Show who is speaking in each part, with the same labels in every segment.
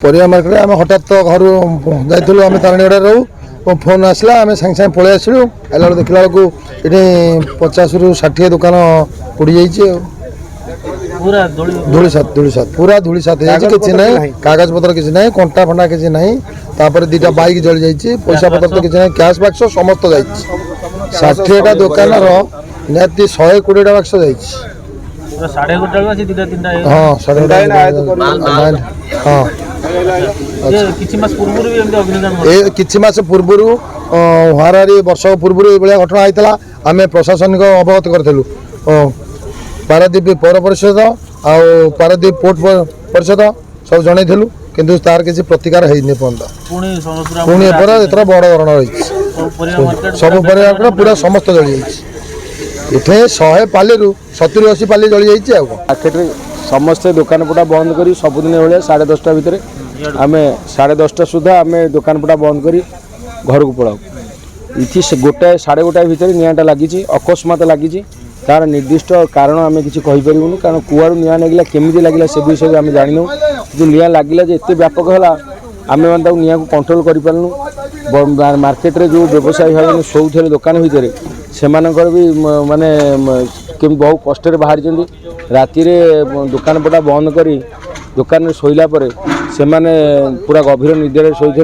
Speaker 1: परिया मार्केट आम हठात तो घर जाइलु आम तारणीगढ़ रो फोन आसला आम सांगे सांगे पलि आसलु आइला देखला बेलू ये 50 ରୁ 60 दुकान पोड़ी जाइए धूली सात पूरा धूली सात किसी ना कागज पत्र किसी ना कंटा फंडा किसी ना तापर दीटा बाइक जली जाइए पैसा पत्र तो किसी ना कैश बाक्स समस्त जा 60टा दुकान निहाती 120टा बाक्स जा किछि मास पूर्व हारारी वर्ष पूर्व ये घटना होता आम प्रशासनिक अवगत करूँ पारादीप पौर परिषद आउ पारादीप पोर्ट परिषद सब जनईलु किंतु तार किसी प्रतिकार है पुणी एथर बड़ धरण रही सब पूरा समस्त जली जाइए 100 पाली 70-80 पाली जली जाइए
Speaker 2: मार्केट समस्ते दुकान पटा बंद करी सबुदिन भाया 10:30 भितर आम 10:30 सुधा आम दुकान पटा बंद करी घर को पड़ाऊ इति से गोटाए 1:30 भितर निआटा लगी अकस्मात लगी तार निर्दिष्ट कारण आम किसी कहीपरूँ कारण कुआर निआ लगे केमी लगे से विषय आम जानू जो निआ लगे एत व्यापक है आम मैंने निआ को कंट्रोल कर मार्केट रे जो व्यवसायी भाई शोथे दुकान भितर से भी माने बहुत कष्ट बाहर राति दुकान पटा बंद करी दुकान में शोला से माने पूरा गभीर निद्रा शोते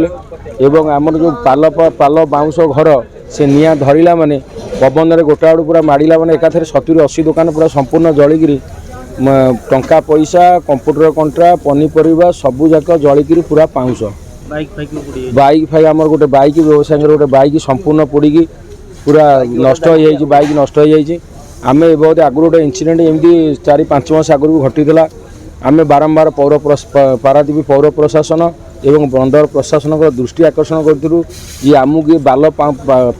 Speaker 2: एवं आमर जो पाल बाउंश घर से निआ धरला माने पवन में गोटा आड़ पूरा माड़ा मैंने एकाथरे 70-80 दुकान पूरा संपूर्ण जलिकी टंका पैसा कंप्यूटर कंट्रा पनीपरिया सबू जाक जलिकी पूरा पाउंश बाइक फाइक आमर गोटे बाइक व्यवसाय गोटे बाइक संपूर्ण पोड़ी पूरा नष्ट हो जाए बाइक नष्ट हो जाए आम बहुत आगु गोटे इनसीडेंट एमती 4-5 मास आगु घटीला आम बारंबार पारादीप पौर प्रशासन एवं बंदर प्रशासन को दृष्टि आकर्षण करूँ ये आमको ये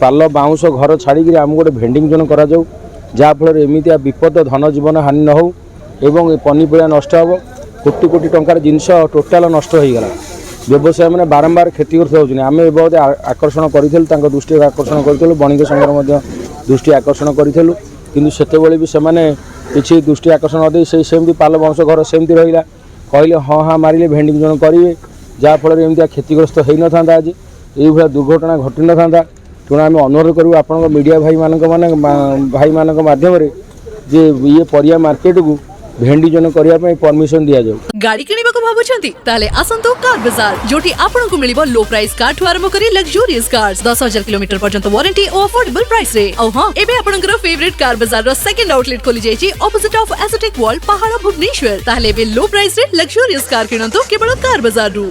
Speaker 2: पाल बाउंश घर छाड़ी आम गोटे भेंडिंग जोन करा जहाँफल एमती विपद धन जीवन हानि न हो एवं पनीपरिया नष्ट हो कोटी कोटी टंकार जिनस टोटाल नष्ट हो गला व्यवसाय मैंने बारंबार क्षति कर आम बहुत आकर्षण करूँ दृष्टि आकर्षण करूँ बणिक संघर दृष्टि आकर्षण करूँ किंतु सेतेबेले भी सेमाने किसी दृष्टि आकर्षण नदी सेमती पाल बाउंश घर सेमती रहा कहले हाँ हाँ मारे भेंडिंग जोन करेंगे जहाँफल एमती क्षतिग्रस्त हो न था आज ये दुर्घटना घटी न था तेणु आम अनुरोध करूँ आपण मीडिया भाई मान मध्यम जे ये परिया मार्केट को भेंडी जोन करने परमिशन दिया जाऊ
Speaker 3: गाड़ी किनिबा को भाबुछंती ताले आसंतो कार बाजार जोटी आपन को मिलिबो लो प्राइस कार ठु आरंभ करी लग्जरियस कार्स 10,000 किलोमीटर पर्यंत वारंटी और अफोर्डेबल प्राइस रे औ हां एबे आपनकर फेवरेट कार बाजार रो सेकंड आउटलेट खोली जायछि ऑपोजिट ऑफ एसोटेक वॉल पहाड़ भुवनेश्वर ताले बे लो प्राइस रे लग्जरियस कार किनंतो केवल कार बाजार रु।